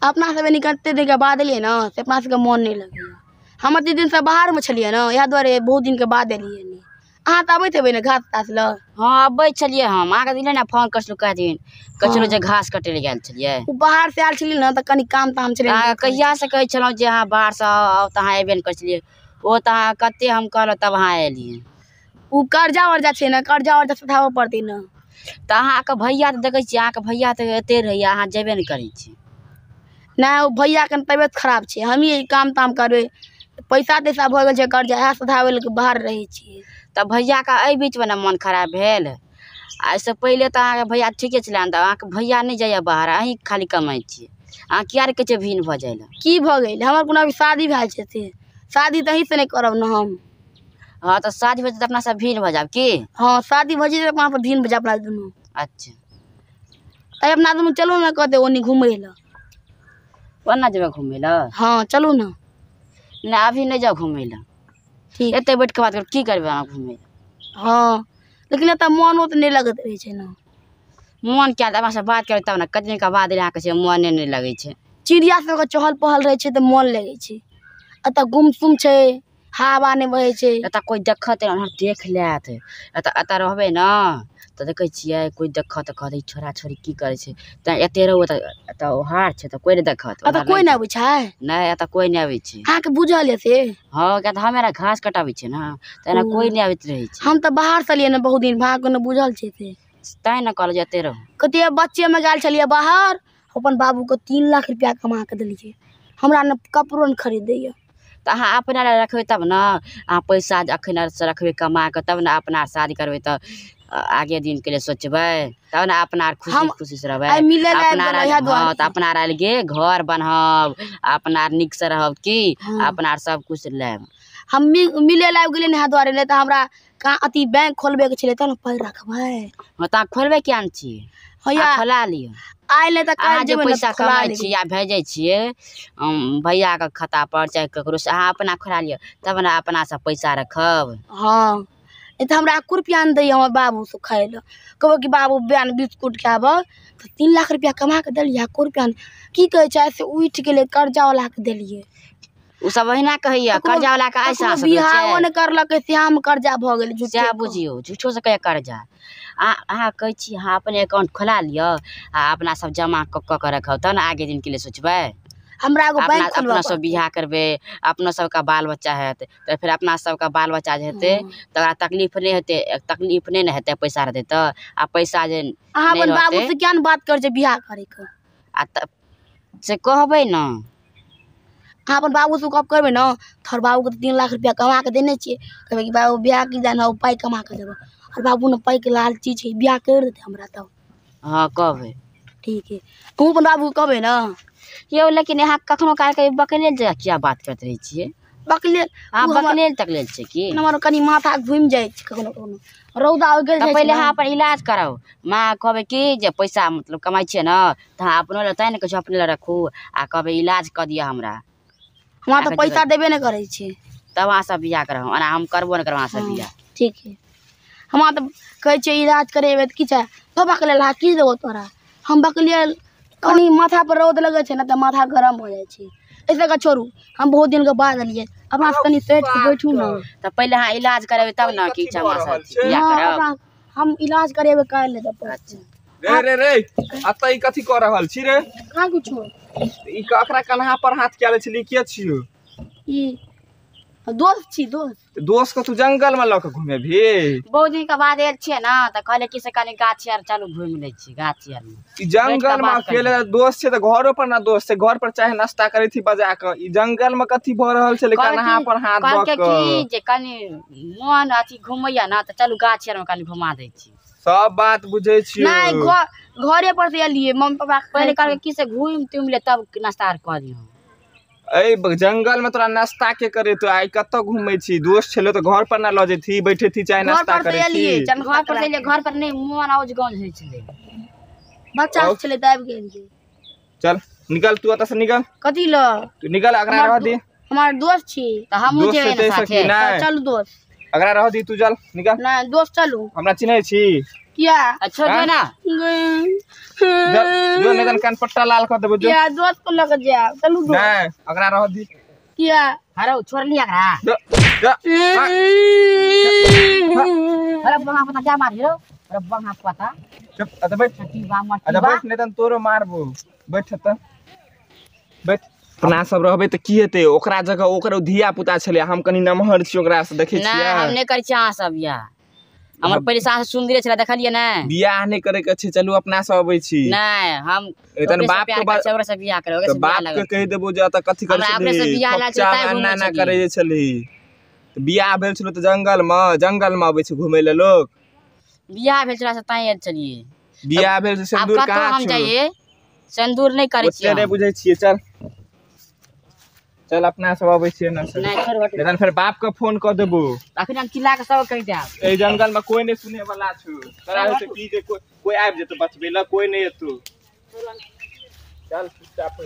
अपना सब निकलते देखे बाद एलिए ना से अपना सबके मन नहीं लगे। हम एते दिन से बाहर में छलिए ना इएह दुआरे बहुत दिन के बाद एलिए नहीं। अहाँ तऽ अबैत हेबै ने घास तास ल। हाँ अबै छलिए हम अहाँके दिले ना फोन कसलु कह दिन कचरो जे घास कटे ले गेल छलिए। उ बाहर से आयल छलिए ना त कनी काम ताम छले। अहाँ कहिया से कहै छलौ जे अहाँ बाहर से आउ त अहाँ एबे न कर छलिए। ओ त अहाँ कते हम कहलौ तब अहाँ एलिए। उ कर्जा वर्जा छै ना कर्जा वर्जा सधाबे पड़तै ना। त अहाँके भैया त देखै छी अहाँके भैया त एते रहैया अहाँ जेबे न करै छी। ना ओ भैया के तबियत खराब छै हम ही काम ताम करबै पैसा तैसा भ गेल छै कर्जा है सधाबे ल बाहर रहै छी। त भैया का एहि बीच में ना मन खराब भेल। आ इससे पहले त अहाँके भैया ठीके छले त अहाँके भैया नहीं जाइए बाहर अहीं खाली कमाई छी। अहाँ किया रे कहै छै भिन भ जाइला। की भ गेल हमर कोनो अभी शादी भेल छै से शादी तही से नहीं करब ना हम। हाँ त शादी भेल त अपना सब भिन भ जाब की। हाँ शादी भ जेतै अपना सब भिन भ जाब अपना दुनू। अच्छा त अपना दुनू चलू ना कहते ओनी घूमै ल। ओना जेबे घूमै ल। हाँ चलू ना। ना अभी नहीं जाओ घूमै ल। ठीक एते बैठ के बात कर की करबे अहाँ घूमै। हाँ लेकिन एत मनो त नहीं लगत रहे छै ना। मन क्या अपना से बात करे तब ना कतनी का बाद अहाँ के मने नहीं लगे छै। चिड़िया सब के चहल पहल रहे छै त मन लगे छै। एत गुमसुम छै हवा नहीं बहे छै। एत कोई देखत ना देख लेत। एत रहबे ना त देखे छियै कोई देखत त कहत छोरा छोरी की करे छै त एते रहू त हार छै त कोई नहीं देखत। एत कोई नहीं आबै छै। नहीं एत कोई नहीं आबै छै। अहाँ के बुझल है से। हाँ क्या हमेरा घास कटाबे छै ना त एना कोई नहीं आबैत रहे छै। हम त बाहर से लिए ना बहुत दिन भाग न बुझल छै से। तै न कहल जेते रहो। कते बच्चे में गेल छलिए बाहर अपन बाबू को 3 लाख रुपया कमा के देलिए हमरा न कपड़ो न खरीद दैया। त अहाँ अपना ले रखबे तब ना अहाँ पैसा अखन से रखबे कमा के तब ना अपना शादी करबे त आगे दिन के लिए सोचबे तब ना अपना खुशी खुशी से रहबे। हाँ त अपना अलगे घर बनहब अपना निक से रहब की अपना सब कुछ लेब। हम मिले लाग गेले ना द्वारे नहीं त हमरा का अति बैंक खोलबे के छले त न पाई रखबे। हाँ त खोलबे क्या न छी हाँ खोला लियो। आइले त अहाँ जे पैसा कमाई छी या भेजे छिए भैया के खाता पर चाहे ककरो से अहाँ अपना खोला लियो तब ना अपना सब पैसा रखब। हाँ नहीं त हमरा 1 रुपया न दै हमर बाबू से खाए ल कहबो कि बाबू बयान बिस्कुट खाब त 3 लाख रुपया कमा के देलिए 1 रुपया की कहे छै से उठ गेले कर्जा वाला के देलिए। उ सब वहिना कहैया कर्जा वाला के ऐसा सब बिहाओ न करलक से हम कर्जा भ गेल झूठे बुझियो झूठो से कहे कर्जा। अहाँ कहै छी अहाँ अपने अकाउंट खोला लियो आ अपना सब जमा क के रखब त ना आगे दिन के लिए सोचबे। हमरा एगो बैंक खोलबा अपना सब बियाह करबे अपना सब का बाल बच्चा हैत त फिर अपना सब का बाल बच्चा जे हेते त तकलीफ नहीं हेते तकलीफ नहीं न हेते पैसा रहते त आ पैसा जे अहाँ अपन बाबू से क्या न बात कर जे बियाह करे के आ से कहबे ना। अहाँ अपन बाबू से गप करबे ना थोर बाबू के 3 लाख रुपया कमा के देने छिए कहबे कि बाबू बियाह की जाना पाई कमा के देबो और बाबू न पाई के लालची छै बियाह कर देते हमरा तब। हाँ कहबे ठीक है तू अपन बाबू कहबे ना यो लेकिन यहाँ कखनो काल के बकलेल जे क्या बात करत रही छिए। बकलेल हां बकलेल तक लेल छै की हमर कनी माथा घूम जाय छै कखनो कखनो रौदा हो गेल छै। पहले अहाँ अपन इलाज कराओ माँ कहबे की जे पैसा मतलब कमाई छिए ना त अहाँ अपनो ले तै न कहै अपने ले रखू आ कहबे इलाज क दिया हमरा। हमरा तो पैसा देबे न करे छी तब अहाँ सब बियाह करब ओना हम करबो न करब अहाँ सब बियाह। ठीक है हमरा तो कहै छै इलाज करेबे त की छै तो बकलेल हा की देबो तोरा हम बकलेल कनी माथा पर रौद लगे छै ना त माथा गरम हो जाय छै ऐसे का छोड़ू हम बहुत दिन के बाद आलिए अपना से कनी सेट के बैठू ना त पहले अहाँ इलाज करेबे तब ना की छै हमरा साथ बियाह करब। हम इलाज करेबे काल ले तब। अच्छा रे अत ई कथि क रहल छी रे। का कुछो ई ककरा कन्हा पर हाथ क्या ले छली के छियो ई दोस्त छी दोस्त को तू जंगल में लक घूमे भी बहुत दिन के बाद आयल छिए ना त कहले कि से कनी गाछ आर चलू घूम ले छी गाछ आर में। ई जंगल में अकेले दोस्त छे त घरो पर ना दोस्त छे घर पर चाहे नाश्ता करे थी बजा के ई जंगल में कथि भ रहल छे कन्हा पर हाथ रख के की जे कनी मन अथि घुमैया ना त चलू गाछ आर में कनी घुमा दे छी। सब बात बुझे छियो नहीं घरे पर से एलिए मम्मी पापा पहले कहले कि से घूम तुम ले तब नाश्ता आर क दियो। ए जंगल में तोरा नाश्ता के करे तो आई कत घूमे छी दोस्त छले तो घर पर ना ल जेथी बैठे थी चाहे नाश्ता करे थी घर पर से ले घर पर नहीं मन औज गौज होय छले बच्चा छले त आबि गेल चल निकल तू अत से निकल कथि ल तू निकल अगरा रह दी हमार दोस्त छी त हम जेबे ना साथे चल दोस्त अगरा रह दी तू चल निकल ना दोस्त चलू हमरा चिन्है छी क्या छोड़ दे ना जो नहीं कान पट्टा लाल कर देबो जो क्या दोस्त को लग जा चलू दो नहीं अगरा रह दी क्या अरे छोड़ लिया करा जो जो अरे बंगा पता क्या मार रो अरे बंगा पता चुप अरे बैठ छठी बा मटी अरे बा बैठ नहीं तन तोरो मारबो बैठ त बैठ अपना सब रहबे त की हेते ओकरा जगह ओकर धिया पुता छले हम कनी नमहर छी ओकरा से देखे ना छियै हम नहीं कर छी अहाँ सब या हमर पहले सास सुंदर छला देखलिए ना बियाह नहीं करे के छै चलू अपना सब अबै छी नहीं हम एतन बाप के बात ओकरा से बियाह करे तो ओकरा से बाप बियाह के लगे कह देबो जे त कथि करे हमरा अपने से बियाह लाल छै, ताय घूमै ना छलियै। करे जे छली त बियाह भेल छलो त जंगल में आबै छै घुमै ले लोग बियाह भेल छला से ताई चलिए बियाह भेल से अब सिंदूर कतो कहाँ हम छौ जाइए सिंदूर नहीं करे छी ओते नहीं बुझै छियै चल चल अपना सब आबै छियै ना से नहीं छोड़ हट लेकिन फिर बाप के फोन क देबो अखन हम चिल्ला के सब कह देब ए जंगल में कोई नहीं सुने वाला छौ तोरा से की जे कोई आबि जेतो बचबे ला कोई नहीं एतो चल चुपचाप